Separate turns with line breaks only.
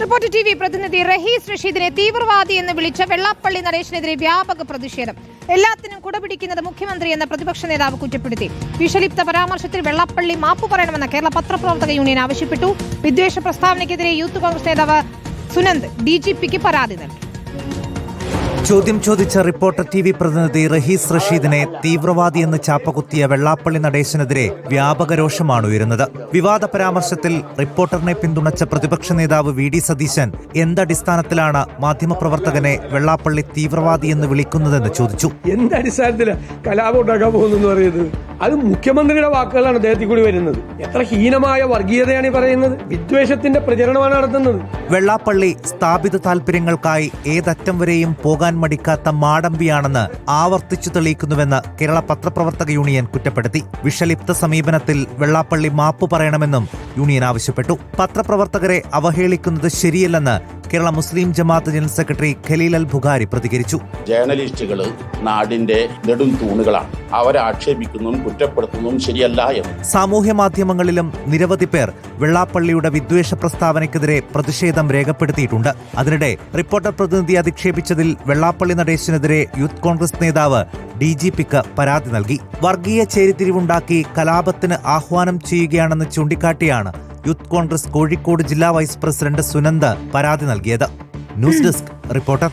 Reporter TV പ്രതിനിധി റഹീസ് റഷീദിനെ തീവ്രവാദി എന്ന് വിളിച്ച വെള്ളാപ്പള്ളി നടേശനെതിരെ വ്യാപക പ്രതിഷേധം. എല്ലാത്തിനും കുടപിടിക്കുന്നത് മുഖ്യമന്ത്രി എന്ന പ്രതിപക്ഷ നേതാവ് കുറ്റപ്പെടുത്തി. വിഷലിപ്ത പരാമർശത്തിൽ വെള്ളാപ്പള്ളി മാപ്പ് പറയണമെന്ന് കേരള പത്രപ്രവർത്തക യൂണിയൻ ആവശ്യപ്പെട്ടു. വിദ്വേഷ പ്രസ്താവനയ്ക്കെതിരെ യൂത്ത് കോൺഗ്രസ് നേതാവ് സുനന്ദ് DGPക്ക് പരാതി നൽകി.
ചോദ്യം ചോദിച്ച റിപ്പോർട്ടർ ടിവി പ്രതിനിധി റഹീസ് റഷീദിനെ തീവ്രവാദി എന്ന് ചാപ്പകുത്തിയ വെള്ളാപ്പള്ളി നടേശനെതിരെ വ്യാപക രോഷമാണ് ഉയരുന്നത്. വിവാദ പരാമർശത്തിൽ റിപ്പോർട്ടറിനെ പിന്തുണച്ച പ്രതിപക്ഷ നേതാവ് VD സതീശൻ എന്തടിസ്ഥാനത്തിലാണ് മാധ്യമപ്രവർത്തകനെ വെള്ളാപ്പള്ളി തീവ്രവാദി എന്ന് വിളിക്കുന്നതെന്ന് ചോദിച്ചു.
എന്തടിസ്ഥാനത്തിലാണ് കലാപം ഉണ്ടാക്കാൻ പോകുന്നു പറയുന്നത്? അത് മുഖ്യമന്ത്രിയുടെ വാക്കുകളാണ് അദ്ദേഹത്തിൽ കൂടി വരുന്നത്. എത്ര ഹീനമായ വർഗീയതയാണ് ഈ പറയുന്നത്. വിദ്വേഷത്തിന്റെ പ്രചരണമാണ് നടത്തുന്നത്.
വെള്ളാപ്പള്ളി സ്ഥാപിത താൽപര്യങ്ങൾക്കായി ഏതറ്റം വരെയും പോകാൻ മടിക്കാത്ത മാടമ്പിയാണെന്ന് ആവർത്തിച്ചു തെളിയിക്കുന്നുവെന്ന് കേരള പത്രപ്രവർത്തക യൂണിയൻ കുറ്റപ്പെടുത്തി. വിഷലിപ്ത സമീപനത്തിൽ വെള്ളാപ്പള്ളി മാപ്പ് പറയണമെന്നും യൂണിയൻ ആവശ്യപ്പെട്ടു. പത്രപ്രവർത്തകരെ അവഹേളിക്കുന്നത് ശരിയല്ലെന്ന് കേരള മുസ്ലിം ജമാഅത്ത് ജനറൽ സെക്രട്ടറി ഖലീൽ അൽ ബുഖാരി പ്രതികരിച്ചു.
ജേർണലിസ്റ്റുകൾ നാടിന്റെ നെടും തൂണുകളാണ്. അവരെ ആക്ഷേപിക്കുന്നതും കുറ്റപ്പെടുത്തുന്നതും ശരിയല്ല എന്ന്
സാമൂഹ്യ മാധ്യമങ്ങളിലും നിരവധി പേർ വെള്ളാപ്പള്ളിയുടെ വിദ്വേഷ പ്രസ്താവനയ്ക്കെതിരെ പ്രതിഷേധം രേഖപ്പെടുത്തിയിട്ടുണ്ട്. അതിനിടെ റിപ്പോർട്ടർ പ്രതിനിധി അധിക്ഷേപിച്ചതിൽ വെള്ളാപ്പള്ളി നടേശനെതിരെ യൂത്ത് കോൺഗ്രസ് നേതാവ് DGPക്ക് പരാതി നൽകി. വർഗീയ ചേരിതിരിവുണ്ടാക്കി കലാപത്തിന് ആഹ്വാനം ചെയ്യുകയാണെന്ന് ചൂണ്ടിക്കാട്ടിയാണ് യൂത്ത് കോൺഗ്രസ് കോഴിക്കോട് ജില്ലാ വൈസ് പ്രസിഡന്റ് സുനന്ദ് പരാതി നൽകിയത്. News desk reporter.